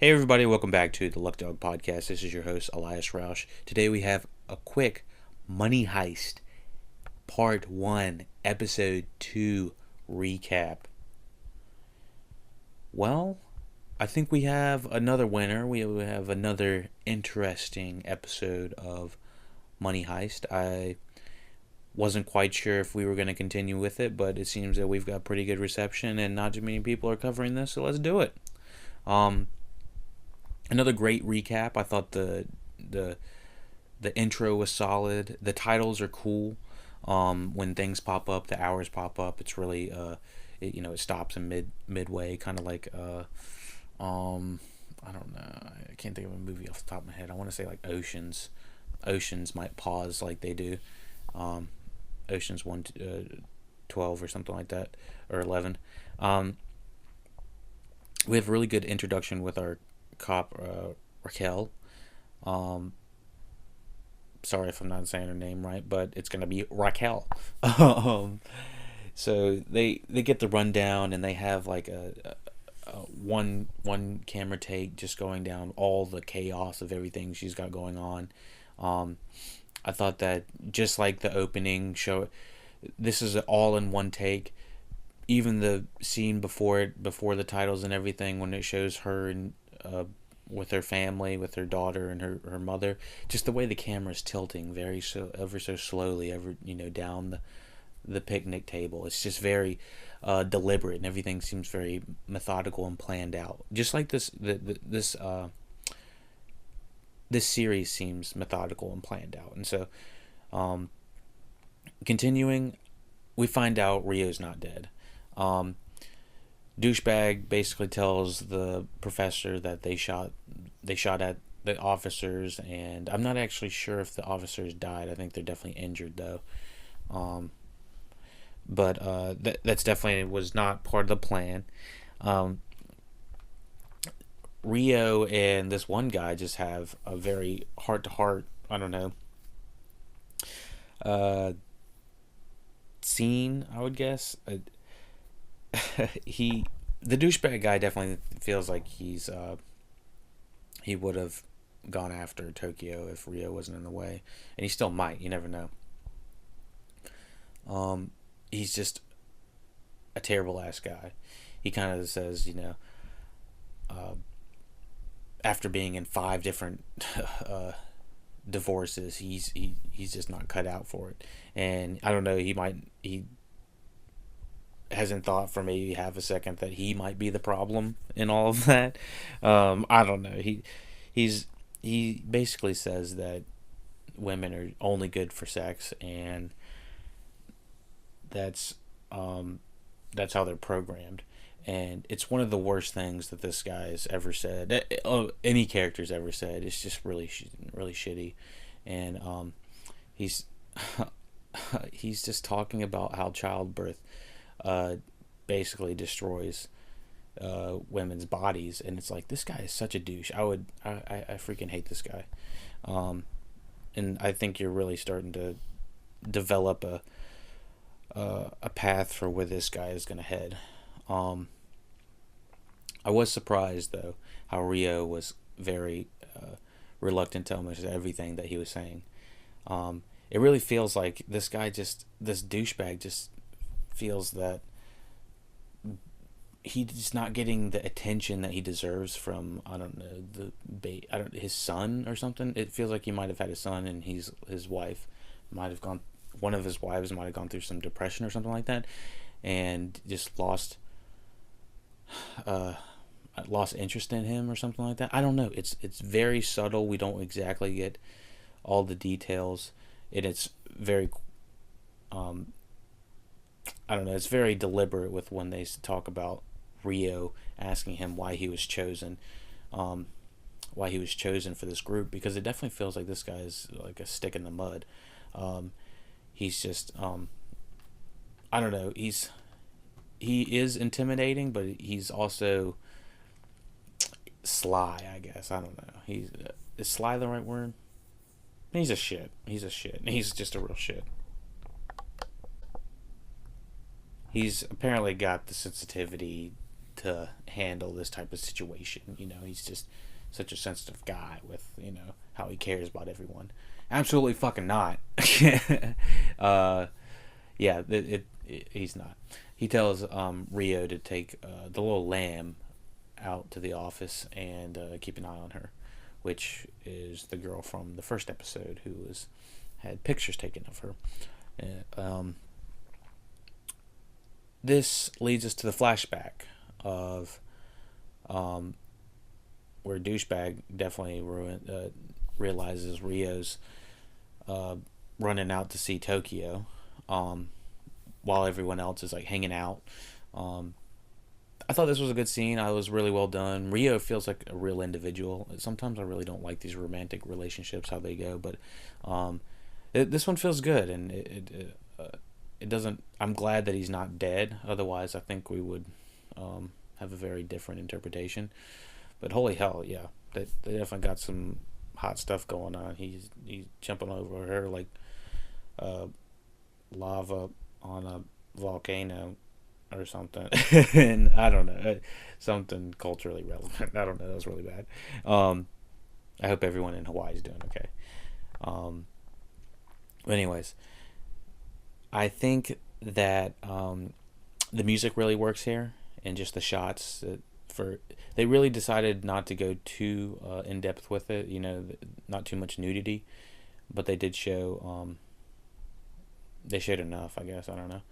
Hey everybody, welcome back to the LuckyDog Podcast. This is your host, Elias Rauch. Today we have a quick Money Heist Part 1, Episode 2 recap. Well, I think we have another winner. We have another interesting episode of Money Heist. I wasn't quite sure if we were going to continue with it, but it seems that we've got pretty good reception and not too many people are covering this, so let's do it. Another great recap. I thought the intro was solid. The titles are cool. When things pop up, the hours pop up. It's really it stops in midway, kind of like I don't know. I can't think of a movie off the top of my head. I want to say like Oceans. Oceans might pause like they do. Oceans 1 to 12 or something like that, or 11. We have a really good introduction with our cop, Raquel. Sorry if I'm not saying her name right, but it's gonna be Raquel. So they get the rundown and they have like a one camera take just going down all the chaos of everything she's got going on. I thought that just like the opening show, this is all in one take. Even the scene before the titles and everything, when it shows her and with her family, with her daughter and her mother, just the way the camera's tilting ever so slowly, down the picnic table. It's just very deliberate, and everything seems very methodical and planned out. Just like this series seems methodical and planned out. And so, continuing, we find out Rio's not dead. Douchebag basically tells the professor that they shot at the officers, and I'm not actually sure if the officers died. I think they're definitely injured though. But that's definitely was not part of the plan. Rio and this one guy just have a very heart to heart, I don't know, scene, I would guess. The douchebag guy definitely feels like he would have gone after Tokyo if Rio wasn't in the way, and he still might. You never know. He's just a terrible ass guy. He kind of says, after being in 5 different divorces, he's just not cut out for it, and I don't know. He hasn't thought for maybe half a second that he might be the problem in all of that. I don't know. He basically says that women are only good for sex, and that's how they're programmed. And it's one of the worst things that this guy has ever said. Any character's ever said. It's just really, really shitty. And he's he's just talking about how childbirth basically destroys women's bodies, and it's like, this guy is such a douche. I freaking hate this guy. And I think you're really starting to develop a path for where this guy is going to head. I was surprised though how Rio was very reluctant to almost everything that he was saying. It really feels like this douchebag just feels that he's not getting the attention that he deserves from, I don't know, his son or something. It feels like he might have had a son, and his wife might have gone one of his wives might have gone through some depression or something like that, and just lost interest in him or something like that. I don't know. It's very subtle. We don't exactly get all the details, and it's very I don't know. It's very deliberate with when they talk about Rio asking him why he was chosen, for this group, because it definitely feels like this guy is like a stick in the mud. He's just I don't know. He is intimidating, but he's also sly, I guess. I don't know. Is sly the right word? He's a shit. He's just a real shit. He's apparently got the sensitivity to handle this type of situation. He's just such a sensitive guy with, how he cares about everyone. Absolutely fucking not. Yeah, he's not. He tells Rio to take the little lamb out to the office and keep an eye on her, which is the girl from the first episode who had pictures taken of her. This leads us to the flashback of where douchebag definitely realizes Rio's running out to see Tokyo, while everyone else is like hanging out. I thought this was a good scene. I was really well done. Rio feels like a real individual. Sometimes I really don't like these romantic relationships, how they go, but this one feels good, and it doesn't. I'm glad that he's not dead. Otherwise, I think we would have a very different interpretation. But holy hell, yeah, they definitely got some hot stuff going on. He's jumping over her like lava on a volcano or something. And I don't know, something culturally relevant. I don't know, that was really bad. I hope everyone in Hawaii is doing okay. But anyways, I think that the music really works here, and just the shots. They really decided not to go too in depth with it. Not too much nudity, but they did show. They showed enough, I guess. I don't know.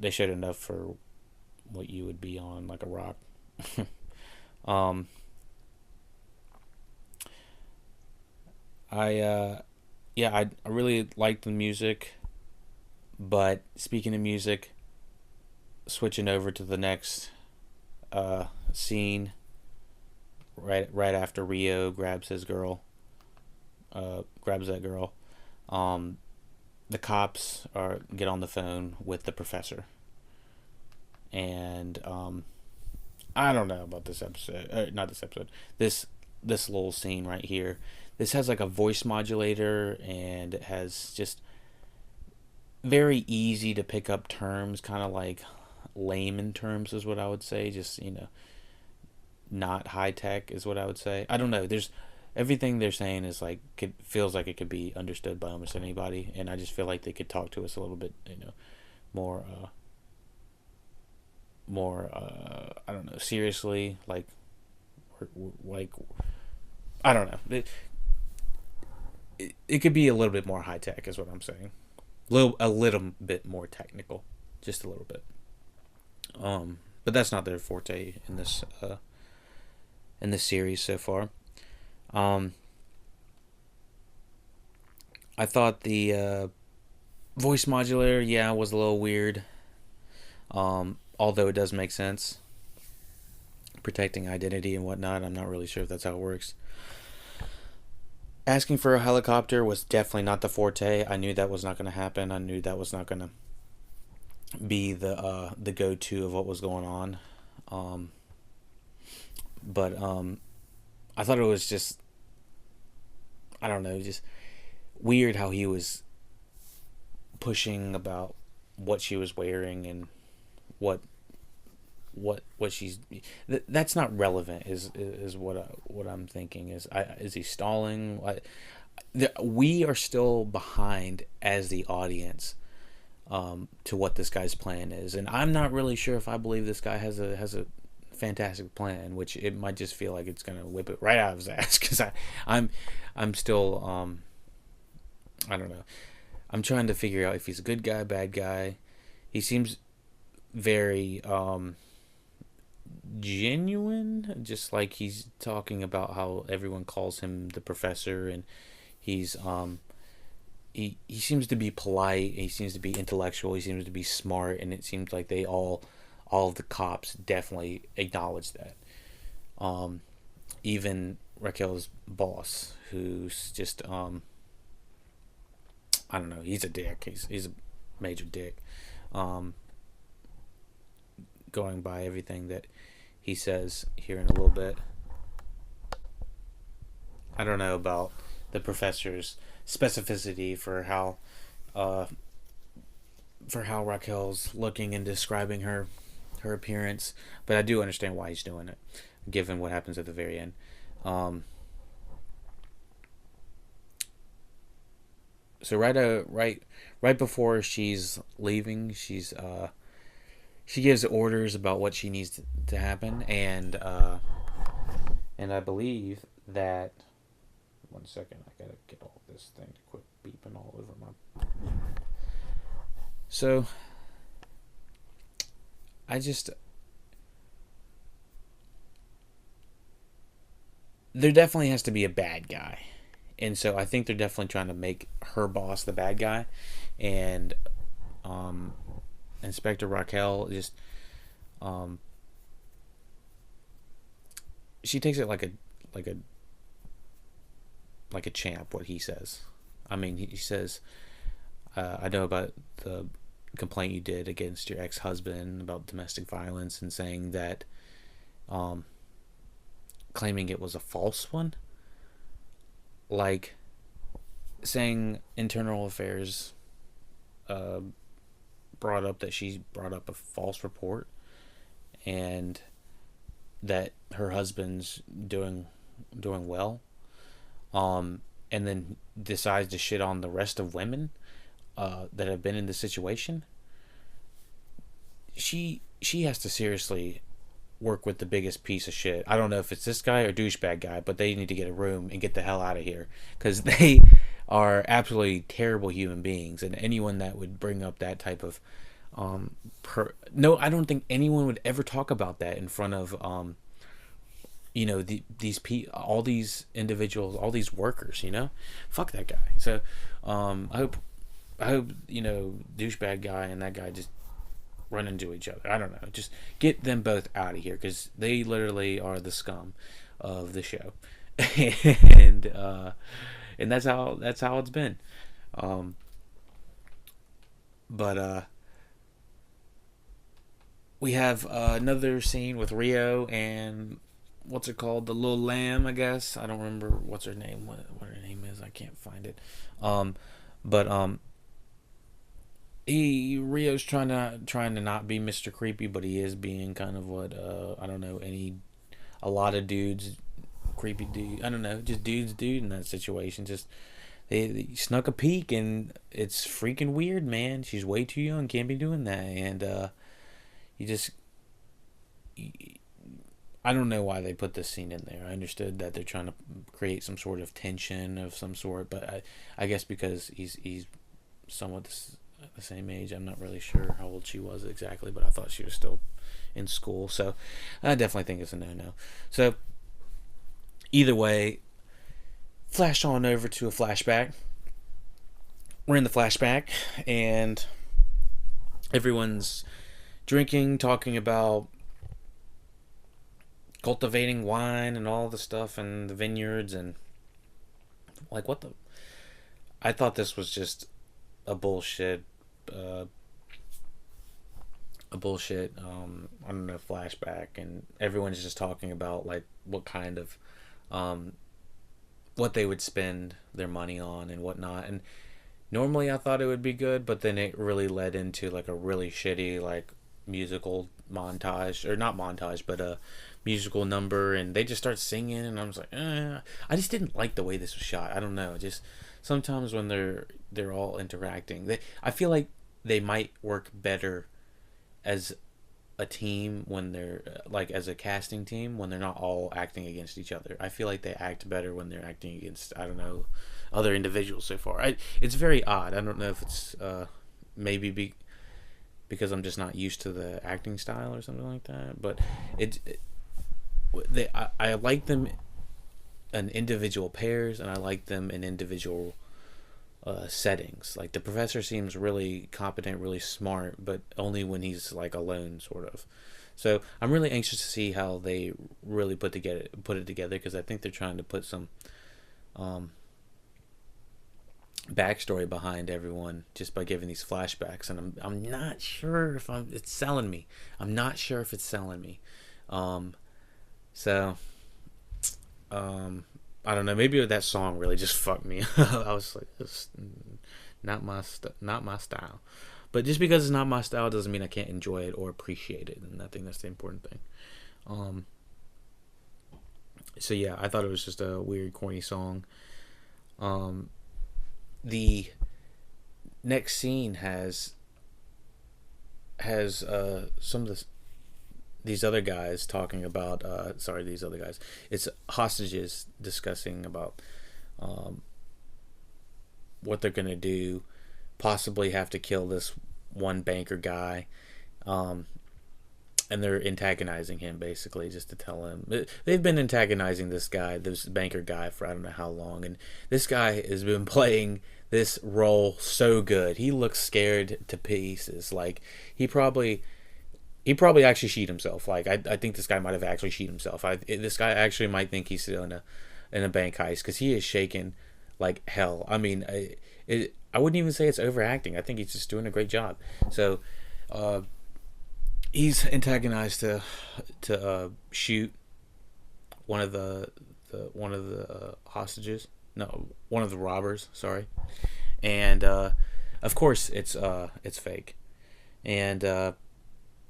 They showed enough for what you would be on, like a rock. I really liked the music, but speaking of music, switching over to the next scene, right after Rio grabs that girl, the cops get on the phone with the professor, and I don't know about this episode, not this episode, this little scene right here. This has like a voice modulator, and it has just very easy to pick up terms, kind of like layman terms is what I would say. Just, not high tech is what I would say. I don't know. There's everything they're saying is like, feels like it could be understood by almost anybody, and I just feel like they could talk to us a little bit, more I don't know, seriously, like I don't know. It could be a little bit more high tech, is what I'm saying. A little bit more technical, just a little bit. But that's not their forte in this series so far. I thought the voice modulator, was a little weird. Although it does make sense, protecting identity and whatnot. I'm not really sure if that's how it works. Asking for a helicopter was definitely not the forte. I knew that was not going to happen. I knew that was not going to be the go-to of what was going on. But I thought it was just, I don't know, just weird how he was pushing about what she was wearing and what she's. That's not relevant. Is what I'm thinking. Is he stalling? We are still behind as the audience to what this guy's plan is, and I'm not really sure if I believe this guy has a fantastic plan, which it might just feel like it's gonna whip it right out of his ass, because I'm still I don't know. I'm trying to figure out if he's a good guy, bad guy. He seems very genuine, just like he's talking about how everyone calls him the professor, and he's he seems to be polite, he seems to be intellectual, he seems to be smart, and it seems like all of the cops definitely acknowledge that. Even Raquel's boss, who's just I don't know, he's a dick. He's a major dick. Going by everything that he says here in a little bit. I don't know about the professor's specificity for how Raquel's looking and describing her. her appearance, but I do understand why he's doing it, given what happens at the very end. Um, so right before she's leaving, she gives orders about what she needs to happen, and I believe that. One second, I gotta get all this thing to quit beeping all over my. So I just there definitely has to be a bad guy, and so I think they're definitely trying to make her boss the bad guy, and um, Inspector Raquel just um, she takes it like a like a champ. What he says, I mean, he says, "I know about the complaint you did against your ex-husband about domestic violence, and saying that, um, claiming it was a false one, like saying internal affairs uh, brought up that she brought up a false report, and that her husband's doing well, and then decides to shit on the rest of women that have been in this situation. She has to seriously work with the biggest piece of shit. I don't know if it's this guy or douchebag guy, but they need to get a room and get the hell out of here, because they are absolutely terrible human beings. And anyone that would bring up that type of no, I don't think anyone would ever talk about that in front of all these individuals, all these workers. Fuck that guy. So I hope douchebag guy and that guy just run into each other. I don't know. Just get them both out of here, because they literally are the scum of the show, and that's how it's been. But we have another scene with Rio and what's it called, the little lamb, I guess. I don't remember what's her name. What her name is? I can't find it. But Rio's trying to not be Mr. Creepy, but he is being kind of what I don't know, a lot of dudes, creepy dude. I don't know, just dude in that situation. Just they snuck a peek, and it's freaking weird, man. She's way too young, can't be doing that, and you just. I don't know why they put this scene in there. I understood that they're trying to create some sort of tension of some sort, but I guess because he's somewhat the same age. I'm not really sure how old she was exactly, but I thought she was still in school. So I definitely think it's a no-no. So either way, flash on over to a flashback. We're in the flashback, and everyone's drinking, talking about cultivating wine and all the stuff and the vineyards, and like what the. I thought this was just a bullshit I don't know, flashback, and everyone's just talking about like what kind of what they would spend their money on and whatnot. And normally I thought it would be good, but then it really led into like a really shitty like musical montage, or not montage, but a musical number, and they just start singing, and I was like, I just didn't like the way this was shot. I don't know, just sometimes when they're all interacting, I feel like they might work better as a team when they're like as a casting team when they're not all acting against each other. I feel like they act better when they're acting against, I don't know, other individuals so far. It's very odd. I don't know if it's because I'm just not used to the acting style or something like that, but I like them in individual pairs, and I like them in individual settings. Like the professor seems really competent, really smart, but only when he's like alone, sort of. So I'm really anxious to see how they really put it together, because I think they're trying to put some backstory behind everyone just by giving these flashbacks, and I'm not sure if it's selling me. I'm not sure if it's selling me. So I don't know. Maybe that song really just fucked me. I was like, it's not my style. But just because it's not my style doesn't mean I can't enjoy it or appreciate it, and I think that's the important thing. So yeah, I thought it was just a weird, corny song. The next scene has some of these other guys talking about these other guys. It's hostages discussing about what they're gonna do, possibly have to kill this one banker guy, and they're antagonizing him basically just to tell him. They've been antagonizing this banker guy, for I don't know how long, and this guy has been playing this role so good. He looks scared to pieces. Like he probably actually sheet himself. Like I think this guy might have actually sheet himself. This guy actually might think he's still in a bank heist, because he is shaking like hell. I mean, I wouldn't even say it's overacting. I think he's just doing a great job. So he's antagonized to shoot one of the hostages. No, one of the robbers. Sorry, and of course it's fake, and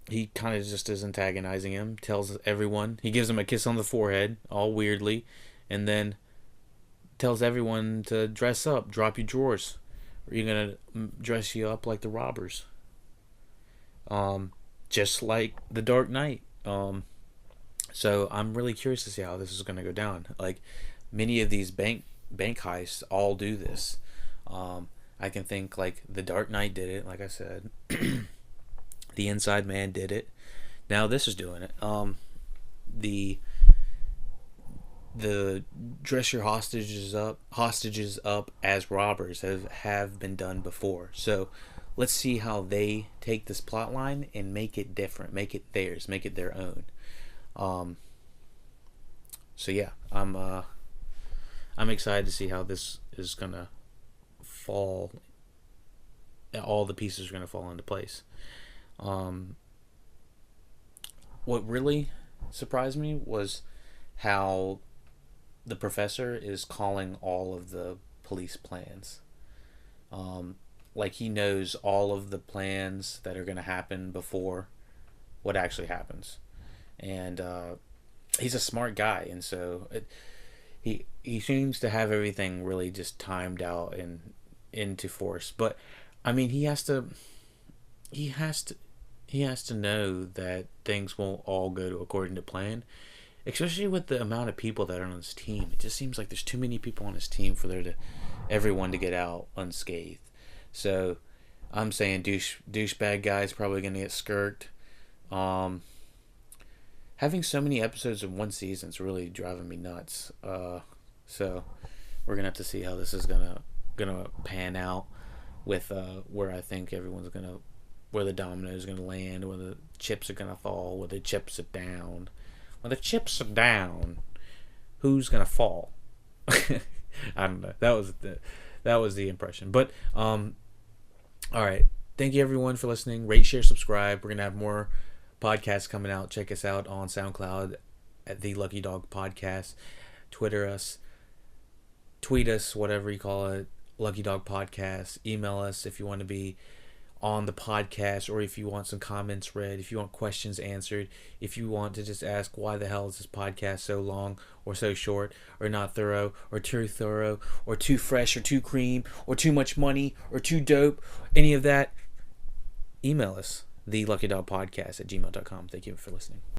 he kind of just is antagonizing him. Tells everyone, he gives him a kiss on the forehead, all weirdly, and then tells everyone to dress up, drop your drawers, or you're gonna dress you up like the robbers. Just like The Dark Knight. So I'm really curious to see how this is gonna go down. Like many of these bank heists all do this. I can think like The Dark Knight did it, like I said. The Inside Man did it. Now this is doing it. The dress your hostages up as robbers have been done before. So let's see how they take this plot line and make it different, make it theirs, make it their own. So yeah, I'm excited to see how this is gonna fall. All the pieces are gonna fall into place. What really surprised me was how the professor is calling all of the police plans. Like he knows all of the plans that are going to happen before what actually happens. And he's a smart guy, and so he seems to have everything really just timed out and into force. But I mean, he has to know that things won't all go according to plan, especially with the amount of people that are on his team. It just seems like there's too many people on his team for everyone to get out unscathed. So I'm saying douchebag guy's probably gonna get skirked. Having so many episodes in one season is really driving me nuts. So we're gonna have to see how this is gonna pan out with where I think where the dominoes gonna land, where the chips are gonna fall, where the chips are down. When the chips are down, who's gonna fall? I don't know. That was the impression. But all right. Thank you everyone for listening. Rate, share, subscribe. We're gonna have more podcasts coming out. Check us out on SoundCloud at Theluckydogpodcast. Twitter us, tweet us, whatever you call it. LuckyDog Podcast. Email us if you want to be on the podcast, or if you want some comments read, if you want questions answered, if you want to just ask why the hell is this podcast so long or so short, or not thorough, or too thorough, or too fresh, or too cream, or too much money, or too dope, any of that, email us, TheLuckyDogPodcast@gmail.com. Thank you for listening.